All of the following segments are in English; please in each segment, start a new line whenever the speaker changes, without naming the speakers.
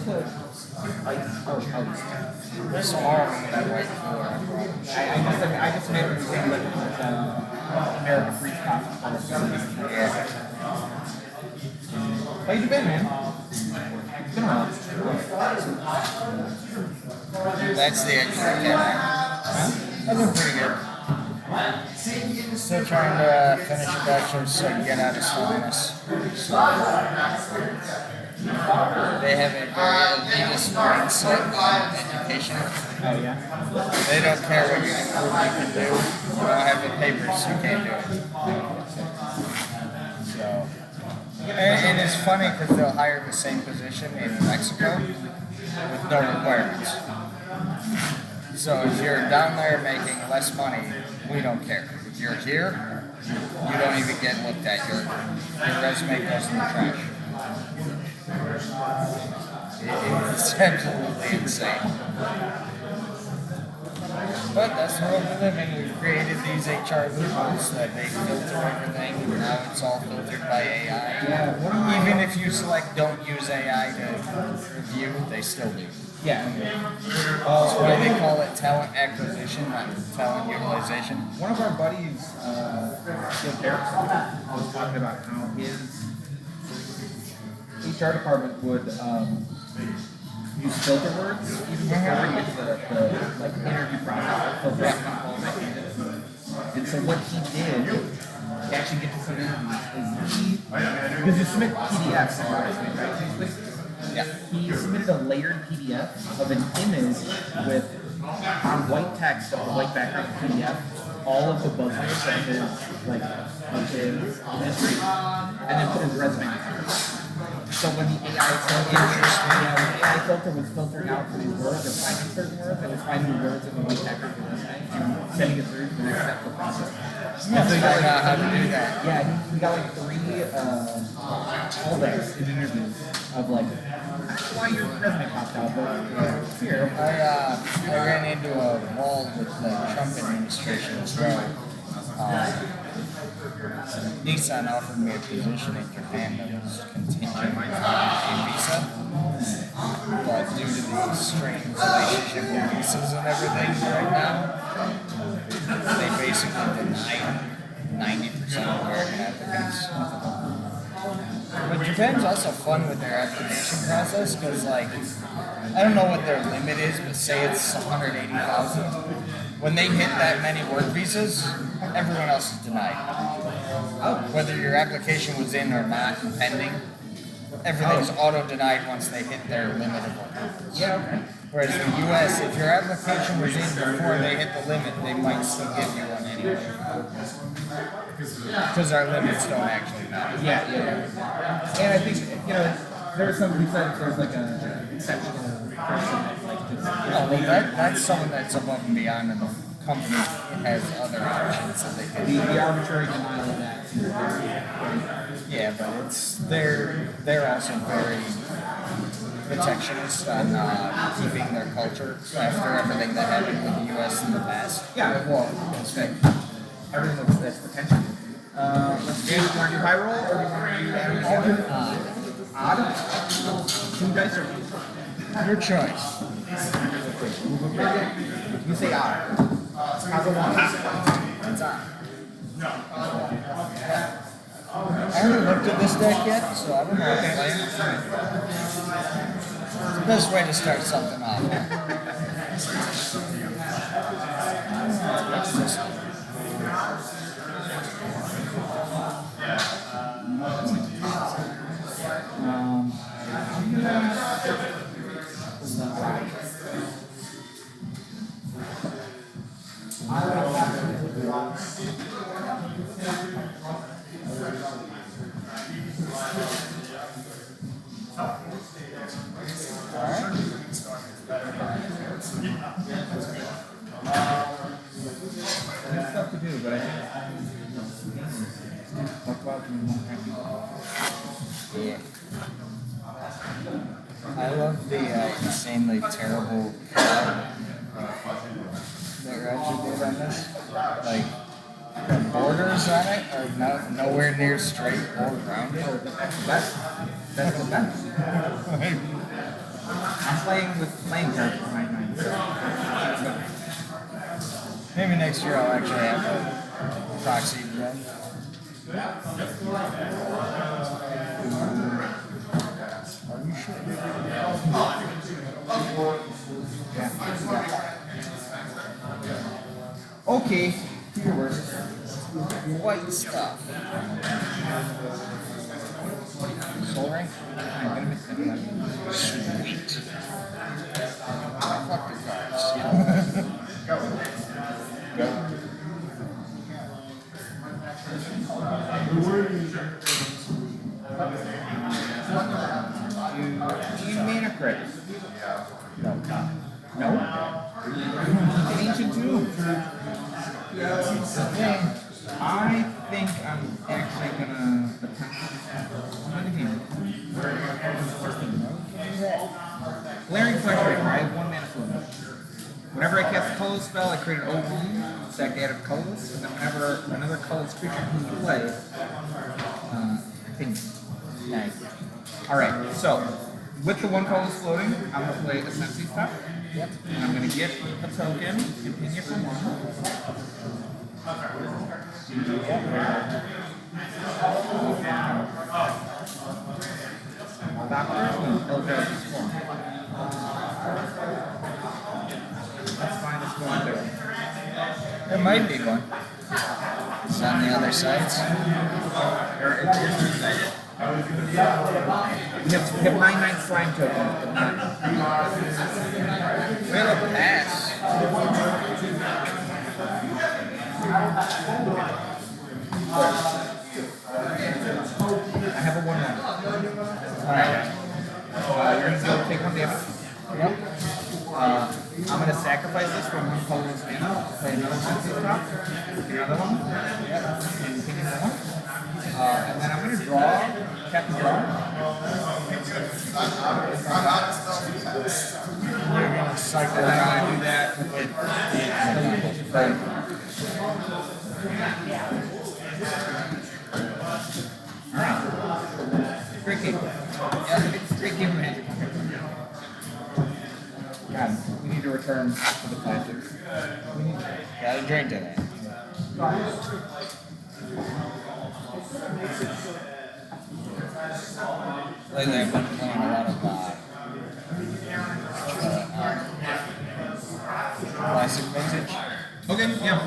put ice or toast.
There's more of them than I wait for.
I just made the same with American Freeze coffee.
Yeah.
How you been, man? It's been a while.
That's the extra camera. I've been pretty good. Still trying to finish a bachelor's so I can get out of slowness. They have a very elitist mindset on education.
Oh, yeah?
They don't care what you can do. You don't have the papers, you can't do it. So, and it's funny because they'll hire the same position in Mexico with no requirements. So if you're down there making less money, we don't care. If you're here, you don't even get looked at. Your resume goes in the trash. It's absolutely insane. But that's the world we live in. We've created these HR loopholes that they filter everything. Now it's all filtered by AI.
Yeah,
even if you select don't use AI to review, they still do.
Yeah.
That's why they call it talent acquisition, not talent utilization.
One of our buddies, Champ Eric Caffrey, was talking about how his HR department would use filter words even before we get to the interview process. Filter out all that candidates. And so what he did to actually get to some interviews is because you submit PDFs in your resume, right?
Yeah.
He submitted a layered PDF of an image with on white text of the white background PDF all of the buzzwords of his history, and then put his resume. So when the AI filter was filtering out these words and finding certain words, it was finding the words in the white background of the resume and sending it through to the next step of the process.
Yeah, so you got how to do that.
Yeah, he got like 3 callbacks in interviews of like why your resume popped out, but here.
I ran into a wall with the Trump administration as well. Nissan offered me a position in Japan that was contingent on a visa, but due to the strange relationship with visas and everything right now, they basically denied 90% of American applicants. But Japan's also fun with their application process because, like, I don't know what their limit is, but say it's 180,000. When they hit that many work visas, everyone else is denied. Whether your application was in or not, pending, everything's auto-denied once they hit their limit of work visas.
Yeah, okay.
Whereas in the U.S., if your application was in before they hit the limit, they might still give you one anyway. Because our limits don't actually matter.
Yeah. And I think, there's some who said if there's like an exceptional person that like just,
That's someone that's above and beyond, and the company has other options that they can.
the arbitrary denial of that.
Yeah, but they're also very protectionist on keeping their culture after everything that happened with the U.S. in the past.
Yeah, well, everything that's potential. Let's do, you want to do high roll or do you want to do odd? 2 dice or
Your choice.
you say odd. How's it long?
It's on. I haven't looked at this deck yet, so I don't know what to play. It's the best way to start something off. What's this?
There's stuff to do, but I think talk about them more happy.
Yeah. I love the insanely terrible cut that Roger did on this. Like, the borders on it are nowhere near straight or rounded.
That's the best. playing with playing cards for 99. So.
Maybe next year I'll actually have a proxy run. Are you sure?
Yeah. Okay. Do your worst.
White stuff.
Soul Ring? I'm gonna miss that.
Sweet. Fuck the cards.
Go. Do you mana credits? No. No? Ancient Tomb. Okay. I think I'm actually gonna attempt Glaring Fleshraker. I have 1 mana fluid. Whenever I cast a colorless spell, I create an old wound, stack the added colorless, and then whenever another colorless creature comes into play, I think. Nice. Alright, so with the 1 colorless floating, I'm gonna play a Sensi stuff.
Yep.
And I'm gonna get a token, continue for 1. That's fine, it's going there.
There might be one. It's on the other sides.
We have 9/9 slime tokens, but not.
We have a pass.
I have a 1/1. Alright. You're gonna go take 1 damage.
Yep.
I'm gonna sacrifice this for 1 colorless mana. Play another Sensi top. Another one. Yep. And take another one. And then I'm gonna draw. Tap and draw.
You're gonna cycle
And I'm
around.
gonna do that with Alright. Great game. Yeah, it's a great game of Magic. God, we need to return to the classics.
Gotta drink to that. Lately I've been playing a lot of classic vintage.
Okay, yeah.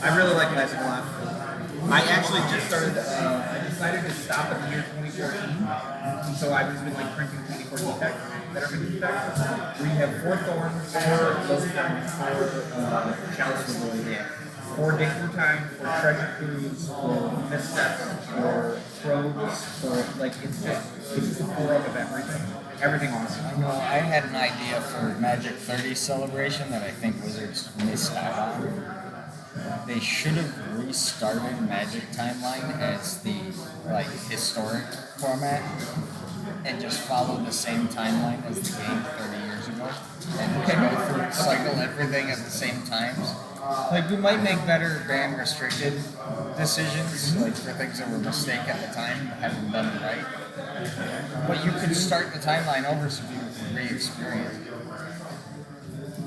I really like Classic a lot. I actually just started, I decided to stop at the year 2014. And so I've just been like printing 2014 decks that are vintage decks. Where you have 4 Thorns, 4 Lowstones, 4 Chalice of Void, 4 Dig Through Time, 4 Treasure Cruise, 4 Missteps, 4 Probes, 4, like, it's just a 4-up of everything. Everything awesome.
I know I had an idea for Magic 30 celebration that I think Wizards missed out on. They should have restarted Magic Timeline as the historic format and just follow the same timeline as the game 30 years ago and go through cycle everything at the same times. Like, we might make better ban restricted decisions, like for things that were a mistake at the time, haven't done it right. But you could start the timeline over so people can re-experience it.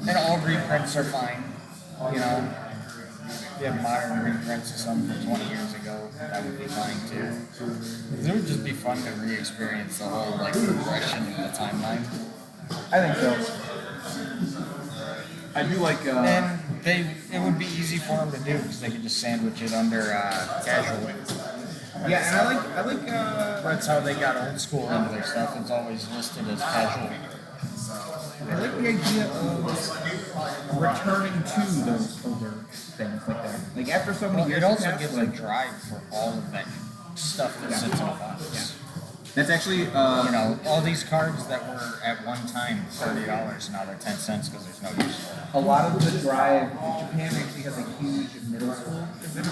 And all reprints are fine, you know. If you have modern reprints of something from 20 years ago, that would be fine too. It would just be fun to re-experience the whole progression of the timeline.
I think so. I do like,
And it would be easy for them to do because they could just sandwich it under casual.
yeah, and I like,
That's how they got old school into their stuff. It's always listed as casual.
I like the idea of returning to those older things like that. Like after so many years,
It also
passed,
gives a drive for all of that stuff that sits in a box.
Yeah. That's actually,
You know, all these cards that were at one time $30, now they're 10 cents because there's no use for them.
a lot of the drive. Japan actually has a huge middle school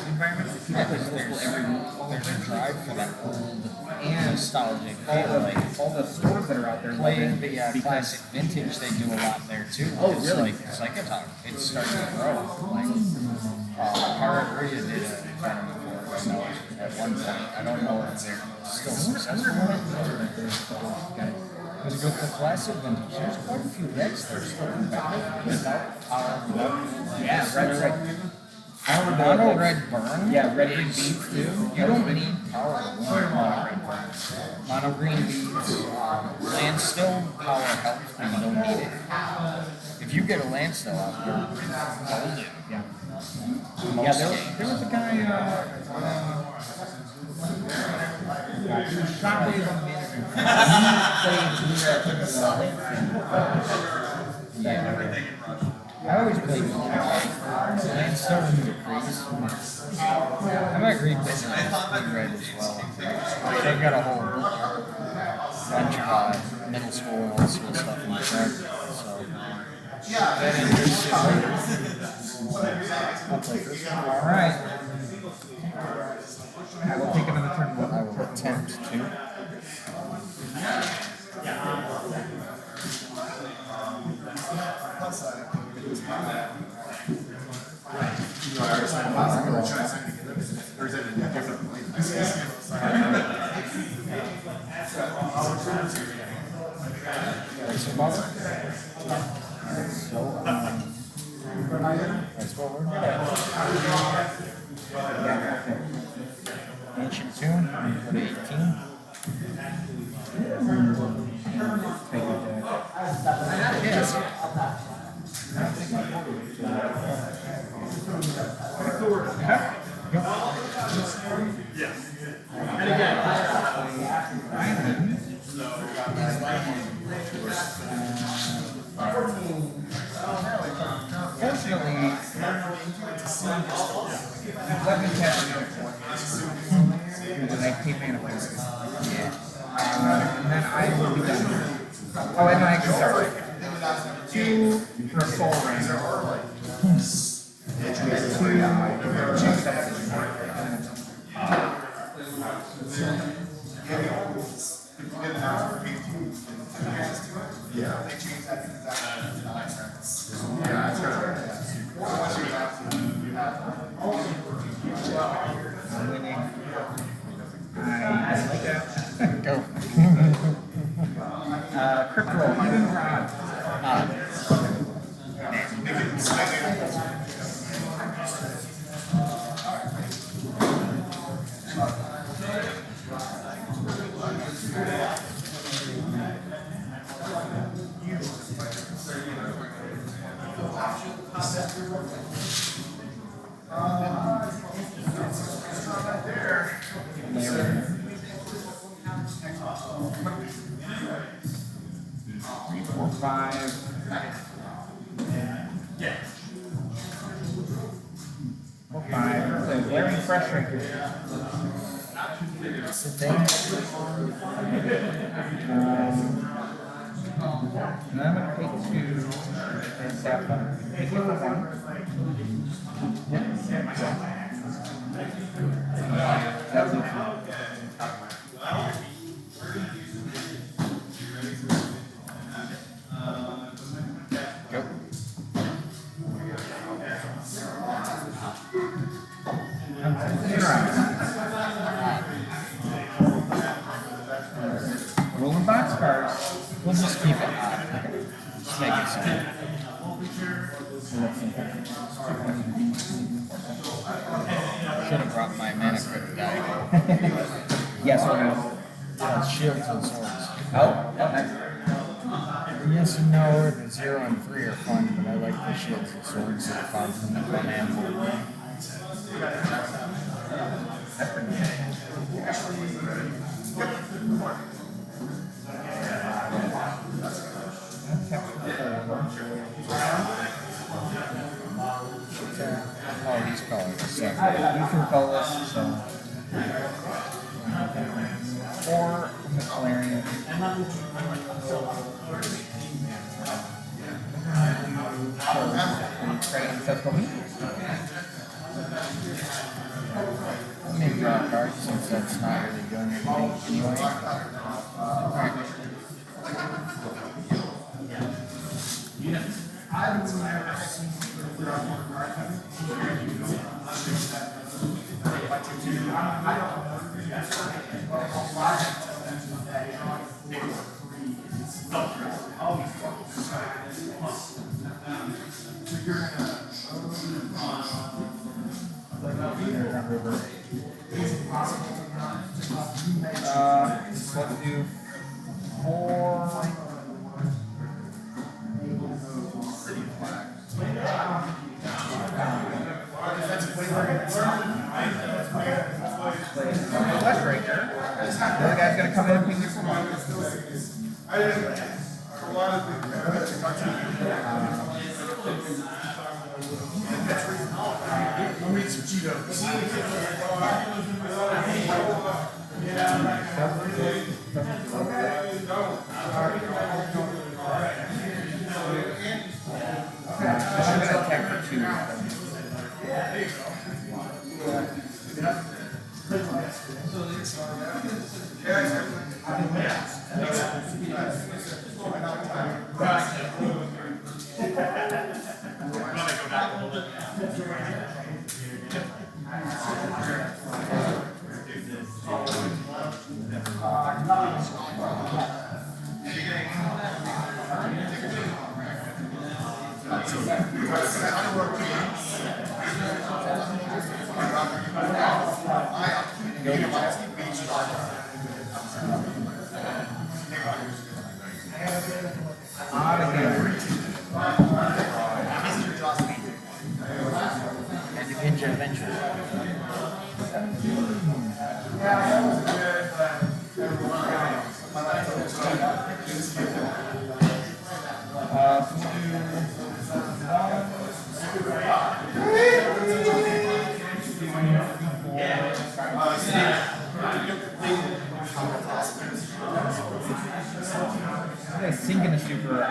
environment. Like people play middle school every week.
There's a drive for that old
And
nostalgic
all
feel. Like
all the stores that are out there
playing
love it
the classic vintage, they do a lot there too.
Oh,
It's
really?
like Psychotalk. It's starting to grow. Like Rd1 did a tournament for us at one point. I don't know if they're still successful.
Guys.
Because with the classic vintage, there's quite a few reds that are still competitive without power, without.
Yeah, red. I remember
Mono
like,
red burn.
Yeah, red green beads too.
You don't need power to win mono red burn. Mono green beads, land still power helps, but you don't need it. If you get a land still out, you're golden.
Yeah.
Most
There
games.
was a guy. He was shot way above manager. He played
I always play land still in the crease. I might read this red as well. They've got a whole bunch of middle school and old school stuff in the track. So that interests you. I'll take this one.
Alright. I will take another turn.
I will attempt to. Ancient tune, go to 18. Yes.
Fortunately, let me catch it. And I keep in a place.
Yeah.
And then I will be done. Oh, and then I can start. 2 for a soul ring. I'm winning. I like that.
Go.
Crypto, even rod. Wearing Fleshraker.
That's the thing.
And I'm going to take 2 and sapphire. Take it for 1. That'll do for
Go.
Rolling boxcars.
We'll just keep it hot. Just make it simple. Should have brought my mana crypt die.
Yes or no?
Shields and swords.
Oh, nice.
Yes and no, the 0 and 3 are fun, but I like the shields and swords that I found from the front end.
That's pretty good.
Oh, he's calling us.
You can call this, so. 4 McLennan.
Let me draw a card since that's not really doing anything anyway. Alright. 4.
Fleshraker. The other guy's gonna come in and ping you for 1. I'm gonna attack for 2.
Adventure, adventure.
I'm sinking a super I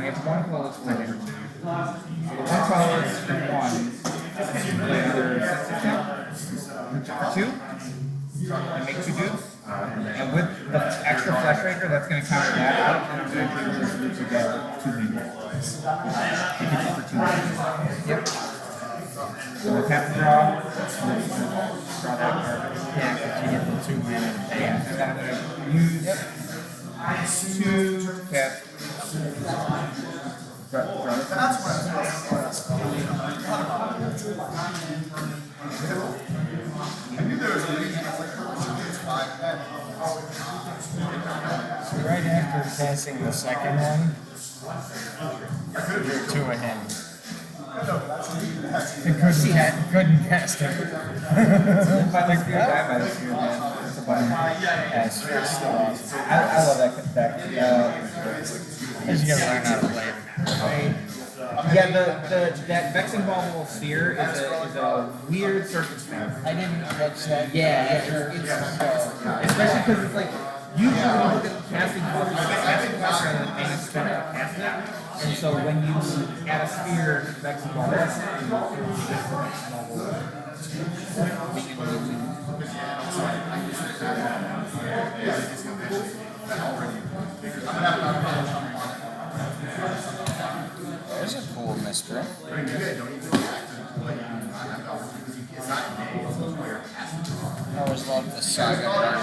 have 1 close limit. 1 close and 1. Either 2 and make 2 dudes. And with the extra Fleshraker, that's going to counter that out. And I'm going to take this loop to get 2 people. For 2 minutes. Yep. So I tap to draw. Draw that card.
Yeah, because you get the 2 mana to pay.
Yeah, and then I'm going to use 2 cast.
So right after casting the second one, you're 2 ahead. It couldn't cast it.
If I like to die by this year, man. It's a bummer.
Yeah, it's still awesome.
I love that deck.
Because you gotta learn how to play it.
Yeah, that Vexing Ball Sphere is a weird circumstance.
I didn't catch that.
Yeah, especially because it's like usually when you look at casting cards, you look at casting cards rather than paying a spell to cast it. And so when you add a sphere to Vexing Ball,
There's a cool mystery. I always loved the saga card.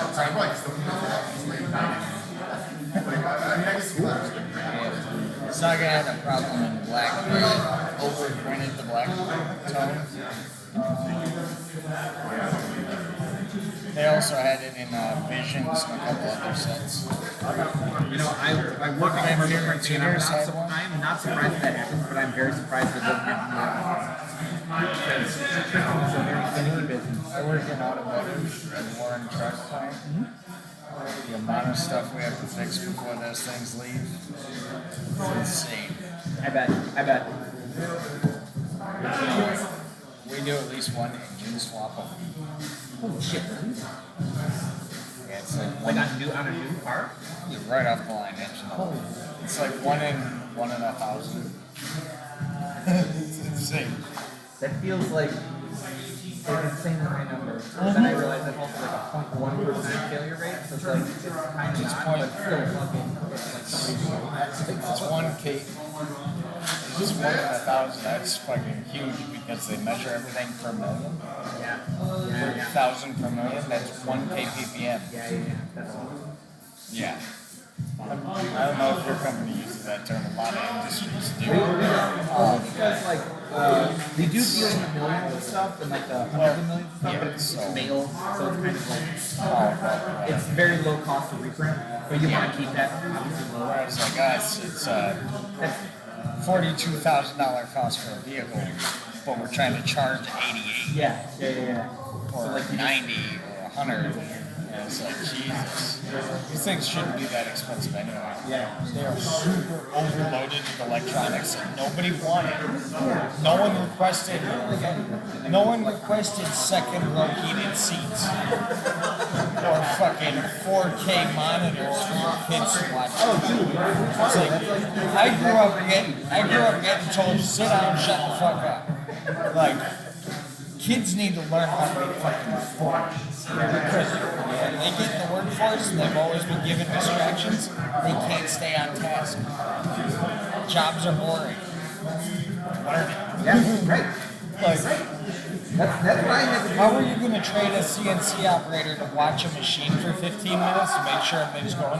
Saga had a problem in black. Overprinted the black tone. They also had it in Visions and a couple other sets.
you know, I work on commercial printing, and I'm not surprised that happens, but I'm very surprised that doesn't happen more. Because printing is a very finicky business.
I work in automotive and Warren truck plant. The amount of stuff we have to fix before those things leave, it's insane.
I bet.
We do at least one engine swap of them.
Holy shit.
Yeah, it's like
Like on a new car?
right off the line engine. It's like 1 in 1,000. It's insane.
That feels like an insanely high number. But then I realized that's also like a 0.1% failure rate, so it's like, it's kind of not, but still fucking, it's like crazy.
It's 1K. It's 1 in 1,000. That's fucking huge because they measure everything per million.
Yeah.
1,000 per million, that's 1K ppm.
Yeah. That's all.
Yeah. I don't know if your company uses that term. A lot of industries do.
Because like they do deal in the millions and stuff, and like the hundreds of millions and stuff, but it's mail, so it's kind of like it's very low cost to reprint, but you want to keep that obviously low.
Whereas like us, it's $42,000 cost for a vehicle, but we're trying to charge 88.
Yeah.
Or
So like
90 or 100. And it's like, Jesus. These things shouldn't be that expensive anyway.
Yeah.
They are super overloaded with electronics that nobody wanted. No one requested second row heated seats. Or fucking 4K monitors for your kids to watch. It's like, I grew up getting told, sit down, shut the fuck up. Like, kids need to learn how to be fucking informed. Because when they get in the workforce and they've always been given distractions, they can't stay on task. Jobs are boring. Learn it.
Yeah, right.
Like,
That's what I have to do.
how are you going to train a CNC operator to watch a machine for 15 minutes to make sure everything's going